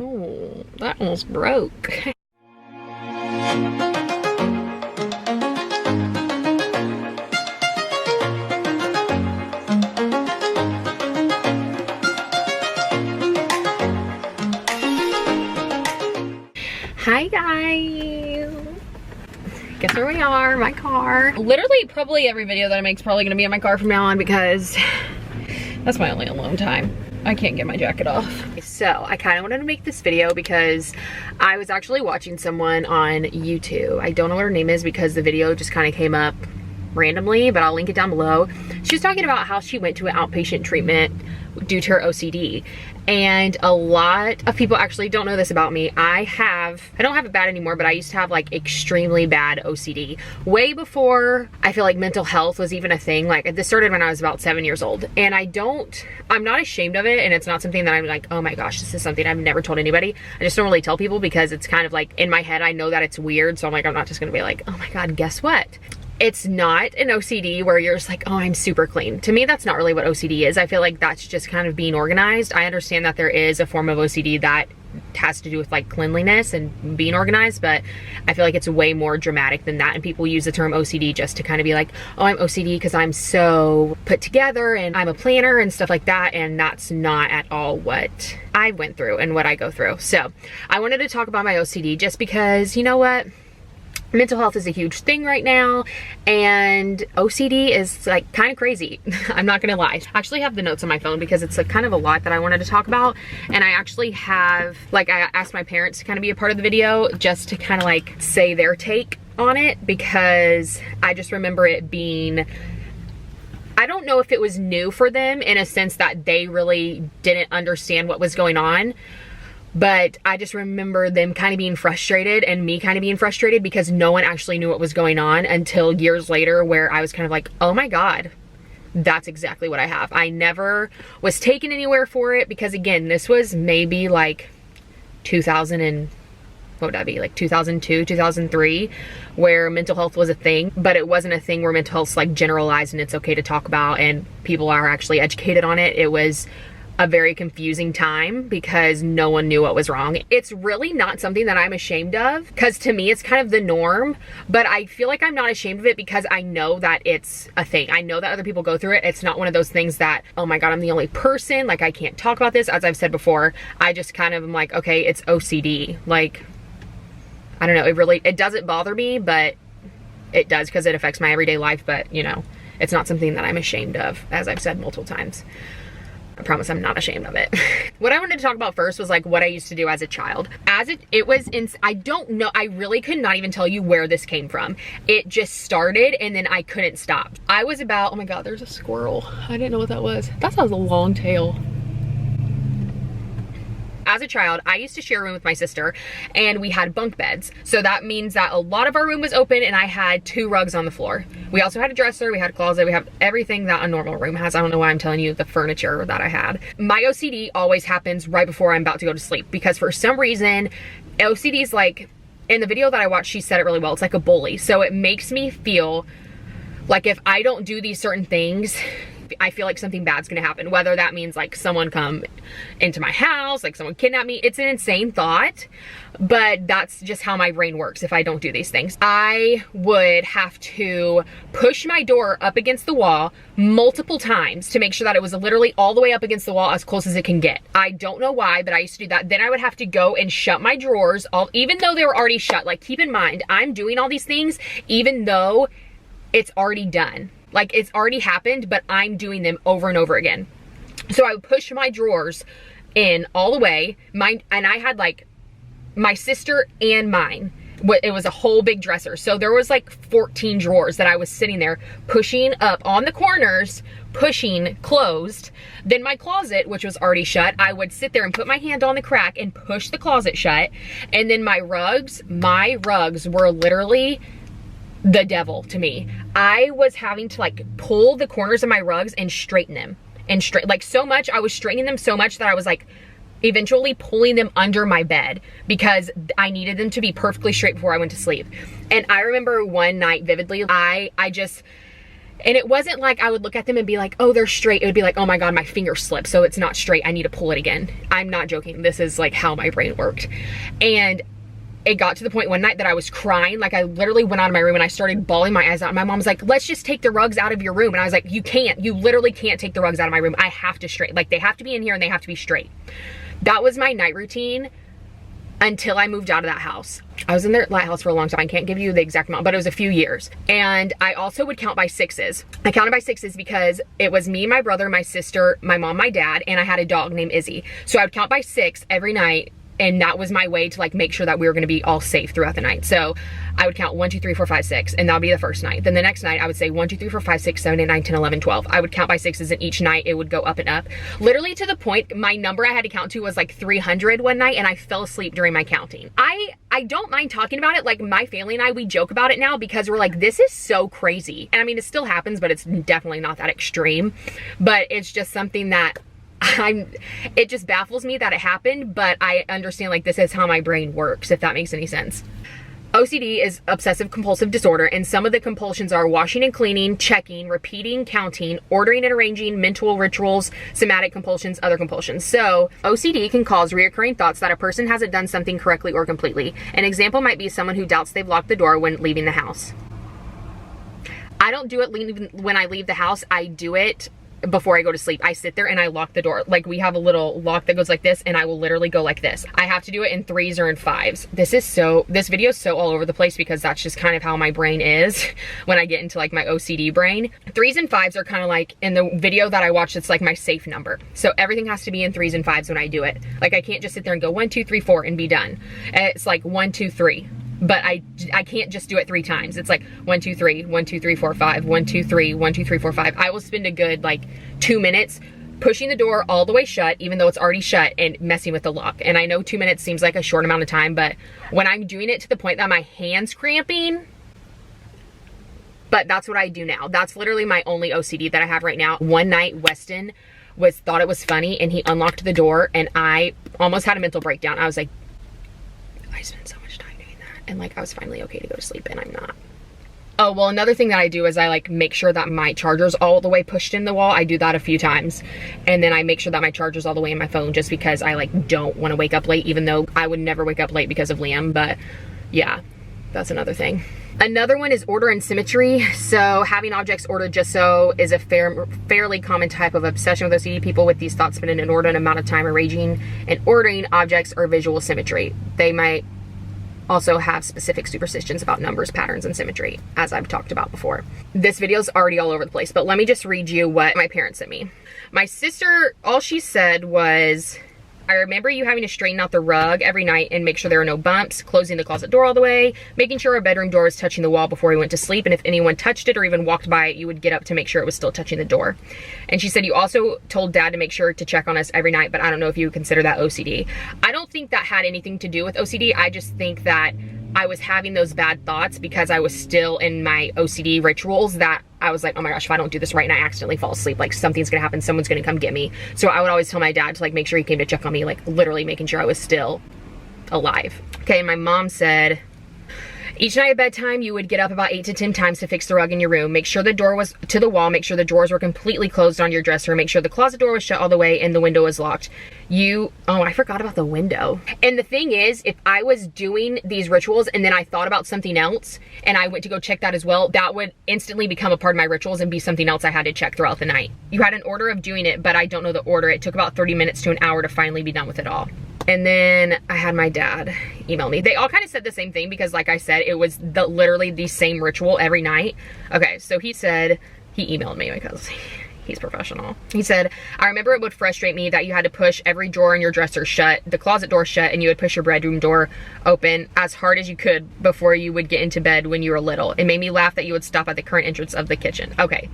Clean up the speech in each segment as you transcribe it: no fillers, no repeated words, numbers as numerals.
Oh, that almost broke. Hi guys. Guess where we are, my car. Literally, probably every video that I make is probably gonna be in my car from now on because that's my only alone time. I can't get my jacket off. So I kind of wanted to make this video because I was actually watching someone on YouTube. I don't know what her name is because the video just kind of came up randomly, but I'll link it down below. She was talking about how she went to an outpatient treatment due to her OCD. And a lot of people actually don't know this about me. I don't have it bad anymore, but I used to have like extremely bad OCD. Way before I feel like mental health was even a thing. Like this started when I was about 7 years old. And I'm not ashamed of it. And it's not something that I'm like, oh my gosh, this is something I've never told anybody. I just don't really tell people because it's kind of like in my head, I know that it's weird. So I'm like, I'm not just gonna be like, oh my God, guess what? It's not an OCD where you're just like, oh, I'm super clean. To me, that's not really what OCD is. I feel like that's just kind of being organized. I understand that there is a form of OCD that has to do with like cleanliness and being organized, but I feel like it's way more dramatic than that. And people use the term OCD just to kind of be like, oh, I'm OCD because I'm so put together and I'm a planner and stuff like that. And that's not at all what I went through and what I go through. So I wanted to talk about my OCD just because, you know what? Mental health is a huge thing right now, and OCD is like kind of crazy. I'm not gonna lie. I actually have the notes on my phone because it's kind of a lot that I wanted to talk about, and I actually have, like, I asked my parents to kind of be a part of the video just to kind of like say their take on it, because I just remember it being, I don't know if it was new for them in a sense that they really didn't understand what was going on. But I just remember them kind of being frustrated and me kind of being frustrated because no one actually knew what was going on until years later, where I was kind of like, oh my God, that's exactly what I have. I never was taken anywhere for it because, again, this was maybe like 2000 and what would that be, like 2002, 2003, where mental health was a thing, but it wasn't a thing where mental health's like generalized and it's okay to talk about and people are actually educated on it. It was a very confusing time because no one knew what was wrong. It's really not something that I'm ashamed of because to me it's kind of the norm, but I feel like I'm not ashamed of it because I know that it's a thing. I know that other people go through it. It's not one of those things that, oh my God, I'm the only person, like I can't talk about this. As I've said before, I just kind of am like, okay, it's OCD. Like, I don't know, it doesn't bother me, but it does because it affects my everyday life, but you know, it's not something that I'm ashamed of, as I've said multiple times. I promise I'm not ashamed of it. What I wanted to talk about first was like what I used to do as a child. I don't know, I really could not even tell you where this came from. It just started and then I couldn't stop. I was about, oh my God, there's a squirrel. I didn't know what that was. That has a long tail. As a child, I used to share a room with my sister and we had bunk beds. So that means that a lot of our room was open and I had 2 rugs on the floor. We also had a dresser, we had a closet, we have everything that a normal room has. I don't know why I'm telling you the furniture that I had. My OCD always happens right before I'm about to go to sleep because for some reason, OCD is like, in the video that I watched, she said it really well. It's like a bully. So it makes me feel like if I don't do these certain things, I feel like something bad's gonna happen, whether that means like someone come into my house, like someone kidnap me. It's an insane thought, but that's just how my brain works if I don't do these things. I would have to push my door up against the wall multiple times to make sure that it was literally all the way up against the wall as close as it can get. I don't know why, but I used to do that. Then I would have to go and shut my drawers, even though they were already shut. Like, keep in mind, I'm doing all these things even though it's already done. Like, it's already happened, but I'm doing them over and over again. So I would push my drawers in all the way. And I had like my sister and mine. It was a whole big dresser. So there was like 14 drawers that I was sitting there pushing up on the corners, pushing closed. Then my closet, which was already shut, I would sit there and put my hand on the crack and push the closet shut. And then my rugs were literally the devil to me. I was having to like pull the corners of my rugs and straighten them like so much. I was straightening them so much that I was like eventually pulling them under my bed because I needed them to be perfectly straight before I went to sleep. And I remember one night vividly, And it wasn't like I would look at them and be like, oh, they're straight. It would be like, oh my God, my finger slipped, so it's not straight. I need to pull it again. I'm not joking. This is like how my brain worked. And it got to the point one night that I was crying. Like I literally went out of my room and I started bawling my eyes out. And my mom was like, let's just take the rugs out of your room. And I was like, you can't. You literally can't take the rugs out of my room. I have to straight. Like they have to be in here and they have to be straight. That was my night routine until I moved out of that house. I was in that house for a long time. I can't give you the exact amount, but it was a few years. And I also would count by sixes. I counted by sixes because it was me, my brother, my sister, my mom, my dad, and I had a dog named Izzy. So I would count by 6 every night. And that was my way to like make sure that we were gonna be all safe throughout the night. So I would count 1, 2, 3, 4, 5, 6, and that would be the first night. Then the next night I would say 1, 2, 3, 4, 5, 6, 7, 8, 9, 10, 11, 12. I would count by sixes, and each night it would go up and up. Literally to the point my number I had to count to was like 300 one night, and I fell asleep during my counting. I don't mind talking about it. Like my family and I, we joke about it now because we're like, this is so crazy. And I mean, it still happens, but it's definitely not that extreme. But it's just something that it just baffles me that it happened, but I understand like this is how my brain works, if that makes any sense. OCD is obsessive compulsive disorder, and some of the compulsions are washing and cleaning, checking, repeating, counting, ordering and arranging, mental rituals, somatic compulsions, other compulsions. So OCD can cause reoccurring thoughts that a person hasn't done something correctly or completely. An example might be someone who doubts they've locked the door when leaving the house. I don't do it when I leave the house. I do it before I go to sleep. I sit there and I lock the door. Like we have a little lock that goes like this, and I will literally go like this. I have to do it in 3s or in 5s. This video is so all over the place because that's just kind of how my brain is when I get into like my OCD brain. 3s and 5s are kind of like in the video that I watched, it's like my safe number. So everything has to be in 3s and 5s when I do it. Like I can't just sit there and go 1, 2, 3, 4 and be done. It's like 1, 2, 3. But I can't just do it 3 times. It's like 1, 2, 3, 1, 2, 3, 4, 5, 1, 2, 3, 1, 2, 3, 4, 5. I will spend a good like 2 minutes pushing the door all the way shut, even though it's already shut, and messing with the lock. And I know 2 minutes seems like a short amount of time, but when I'm doing it to the point that my hand's cramping, but that's what I do now. That's literally my only OCD that I have right now. One night, Weston thought it was funny, and he unlocked the door, and I almost had a mental breakdown. I was like, I spent so much time doing that, and like I was finally okay to go to sleep, and I'm not. Oh, well, another thing that I do is I like make sure that my charger's all the way pushed in the wall. I do that a few times. And then I make sure that my charger's all the way in my phone, just because I like don't want to wake up late, even though I would never wake up late because of Liam. But yeah, that's another thing. Another one is order and symmetry. So having objects ordered just so is a fairly common type of obsession with OCD. People with these thoughts spend an inordinate amount of time arranging and ordering objects or visual symmetry. They might also have specific superstitions about numbers, patterns, and symmetry, as I've talked about before. This video's already all over the place, but let me just read you what my parents sent me. My sister, all she said was, I remember you having to straighten out the rug every night and make sure there are no bumps, closing the closet door all the way, making sure our bedroom door was touching the wall before we went to sleep, and if anyone touched it or even walked by it, you would get up to make sure it was still touching the door. And she said you also told Dad to make sure to check on us every night, but I don't know if you would consider that OCD. I don't think that had anything to do with OCD. I just think that I was having those bad thoughts because I was still in my OCD rituals, that I was like, oh my gosh, if I don't do this right and I accidentally fall asleep, like something's gonna happen, someone's gonna come get me. So I would always tell my dad to like make sure he came to check on me, like literally making sure I was still alive. Okay, my mom said, each night at bedtime, you would get up about 8 to 10 times to fix the rug in your room. Make sure the door was to the wall. Make sure the drawers were completely closed on your dresser. Make sure the closet door was shut all the way and the window was locked. Oh, I forgot about the window. And the thing is, if I was doing these rituals and then I thought about something else and I went to go check that as well, that would instantly become a part of my rituals and be something else I had to check throughout the night. You had an order of doing it, but I don't know the order. It took about 30 minutes to an hour to finally be done with it all. And then I had my dad email me. They all kind of said the same thing because like I said, it was literally the same ritual every night. Okay, so he emailed me because he's professional. He said, I remember it would frustrate me that you had to push every drawer in your dresser shut, the closet door shut, and you would push your bedroom door open as hard as you could before you would get into bed when you were little. It made me laugh that you would stop at the current entrance of the kitchen. Okay.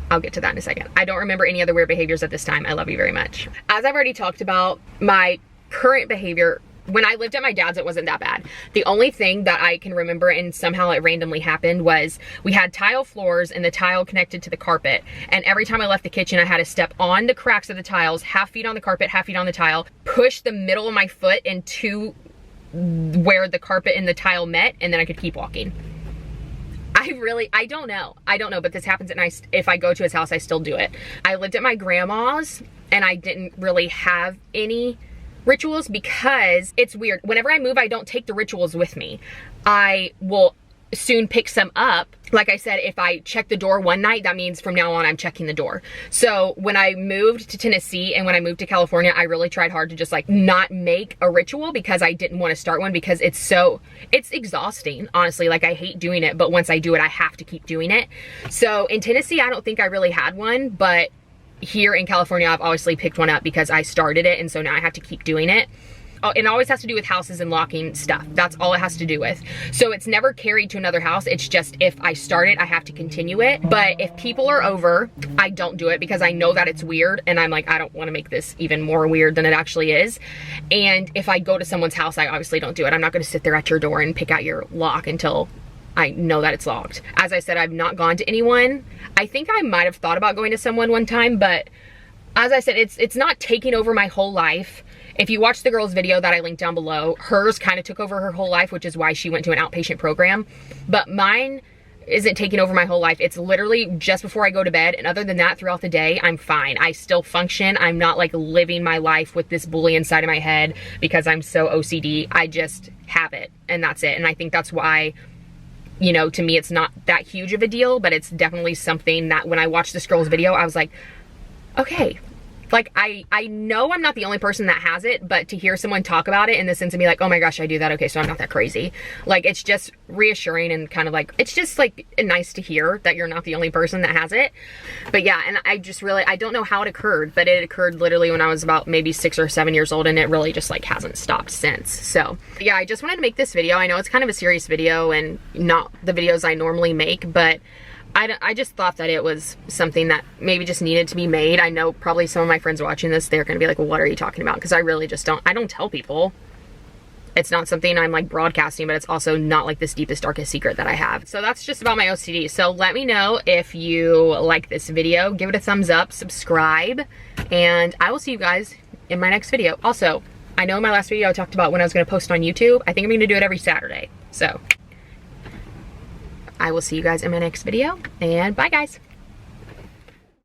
I'll get to that in a second. I don't remember any other weird behaviors at this time. I love you very much. As I've already talked about, my current behavior, when I lived at my dad's, it wasn't that bad. The only thing that I can remember, and somehow it randomly happened, was we had tile floors and the tile connected to the carpet. And every time I left the kitchen, I had to step on the cracks of the tiles, half feet on the carpet, half feet on the tile, push the middle of my foot into where the carpet and the tile met, and then I could keep walking. I I don't know, but this happens and if I go to his house, I still do it. I lived at my grandma's and I didn't really have any rituals because it's weird. Whenever I move, I don't take the rituals with me. I will soon pick some up. Like I said, if I check the door one night, that means from now on I'm checking the door. So when I moved to Tennessee and when I moved to California, I really tried hard to just like not make a ritual because I didn't want to start one because it's exhausting, honestly. Like I hate doing it, but once I do it, I have to keep doing it. So in Tennessee, I don't think I really had one, but here in California, I've obviously picked one up because I started it, and so now I have to keep doing it. Oh, it always has to do with houses and locking stuff. That's all it has to do with. So it's never carried to another house. It's just if I start it, I have to continue it. But if people are over, I don't do it because I know that it's weird. And I'm like, I don't want to make this even more weird than it actually is. And if I go to someone's house, I obviously don't do it. I'm not going to sit there at your door and pick out your lock until I know that it's locked. As I said, I've not gone to anyone. I think I might have thought about going to someone one time, but as I said, it's not taking over my whole life. If you watch the girl's video that I linked down below, hers kind of took over her whole life, which is why she went to an outpatient program. But mine isn't taking over my whole life. It's literally just before I go to bed. And other than that, throughout the day, I'm fine. I still function. I'm not like living my life with this bully inside of my head because I'm so OCD. I just have it and that's it. And I think that's why, you know, to me, it's not that huge of a deal, but it's definitely something that when I watched this girl's video, I was like, okay, like I know I'm not the only person that has it, but to hear someone talk about it in the sense of me like, oh my gosh, I do that. Okay, so I'm not that crazy. Like, it's just reassuring and kind of like, it's just like nice to hear that you're not the only person that has it. But yeah, and I just really, I don't know how it occurred, but it occurred literally when I was about maybe 6 or 7 years old, and it really just like hasn't stopped since. So yeah, I just wanted to make this video. I know it's kind of a serious video and not the videos I normally make, but I just thought that it was something that maybe just needed to be made. I know probably some of my friends watching this, they're gonna be like, well, what are you talking about? Because I really just I don't tell people. It's not something I'm like broadcasting, but it's also not like this deepest, darkest secret that I have. So that's just about my OCD. So let me know if you like this video. Give it a thumbs up, subscribe, and I will see you guys in my next video. Also, I know in my last video I talked about when I was gonna post on YouTube. I think I'm gonna do it every Saturday. So I will see you guys in my next video, and bye guys.